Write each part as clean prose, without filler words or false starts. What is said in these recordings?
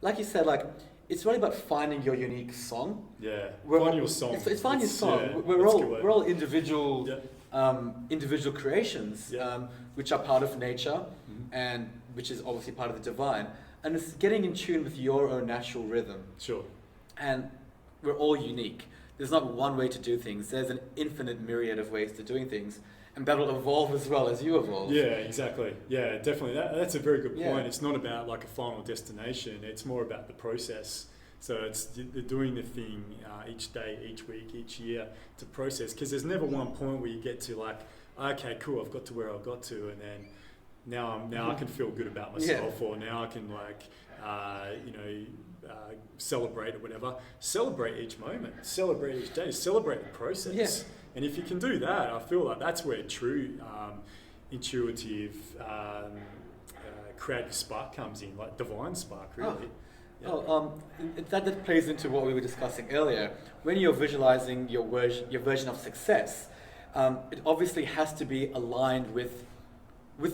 like you said, like it's really about finding your unique song. Yeah, Find your song. It's finding your song. Yeah, We're all individual, yeah. individual creations, Yeah. which are part of nature, Mhm. and which is obviously part of the divine. And it's getting in tune with your own natural rhythm. Sure. And we're all unique. There's not one way to do things. There's an infinite myriad of ways to doing things, and that'll evolve as well as you evolve. Yeah, exactly. Yeah, definitely. That's a very good point. Yeah. It's not about like a final destination. It's more about the process. So it's doing the thing each day, each week, each year to process. Because there's never one point where you get to like, okay, cool, I've got to where I got to, and then now I can feel good about myself, or now I can like, celebrate or whatever. Celebrate each moment, celebrate each day, celebrate the process. Yeah. And if you can do that, I feel like that's where true intuitive, creative spark comes in, like divine spark, really. That plays into what we were discussing earlier. When you're visualizing your version of success, it obviously has to be aligned with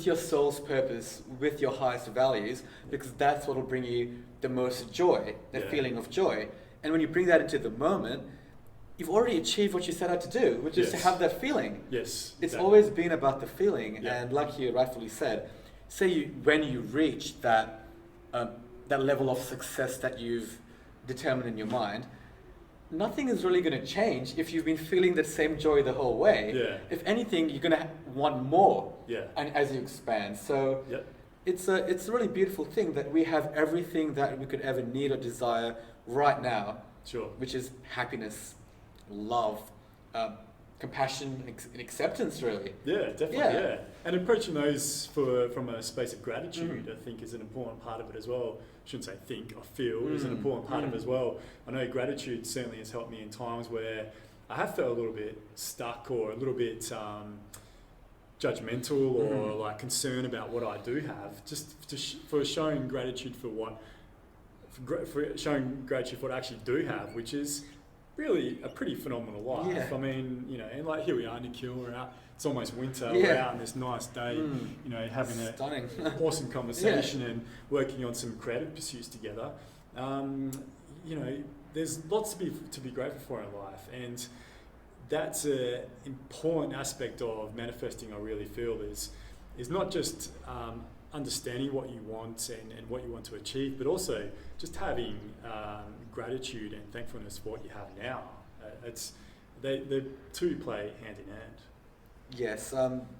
your soul's purpose, with your highest values, because that's what will bring you the most joy, the feeling of joy. And when you bring that into the moment, you've already achieved what you set out to do, which is to have that feeling. Yes. It's always been about the feeling, Yeah. and like you rightfully said, when you reach that level of success that you've determined in your mind, nothing is really going to change if you've been feeling the same joy the whole way. Yeah. If anything, you're going to want more. Yeah. And as you expand, so Yep. it's a really beautiful thing that we have everything that we could ever need or desire right now. Sure. Which is happiness, love, compassion, and acceptance, really. Yeah, definitely. Yeah. And approaching those from a space of gratitude, I think, is an important part of it as well. I shouldn't say think, I feel is an important part of it as well. I know gratitude certainly has helped me in times where I have felt a little bit stuck or a little bit judgmental or like concerned about what I do have. Just for showing gratitude for showing gratitude for what I actually do have, which is really a pretty phenomenal life. Yeah. I mean, and like here we are, Nikhil, we're out. It's almost winter. Yeah. We're out on this nice day. Having Stunning. an awesome conversation and working on some creative pursuits together. There's lots to be grateful for in life, and that's an important aspect of manifesting. I really feel is not just understanding what you want and what you want to achieve, but also just having gratitude and thankfulness for what you have now. The two play hand in hand. Yes,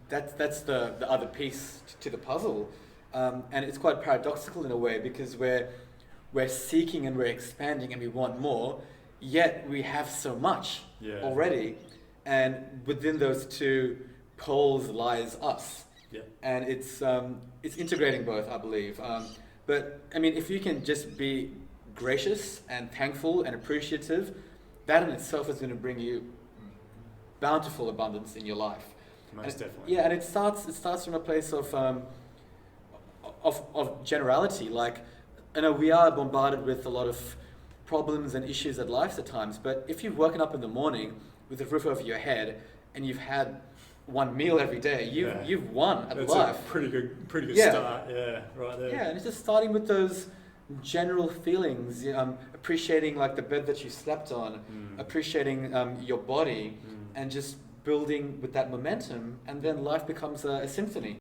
that's the other piece to the puzzle, and it's quite paradoxical in a way, because we're seeking and we're expanding and we want more, yet we have so much already, and within those two poles lies us. Yeah. And it's integrating both, I believe. But I mean, if you can just be gracious and thankful and appreciative, that in itself is going to bring you bountiful abundance in your life. Most definitely. Yeah, and it starts from a place of generality. Like, we are bombarded with a lot of problems and issues at life at times. But if you've woken up in the morning with a roof over your head and you've had one meal every day, you've won at That's life. a pretty good start. Yeah, right there. Yeah, and it's just starting with those general feelings, appreciating like the bed that you slept on, appreciating your body, and just building with that momentum, and then life becomes a symphony.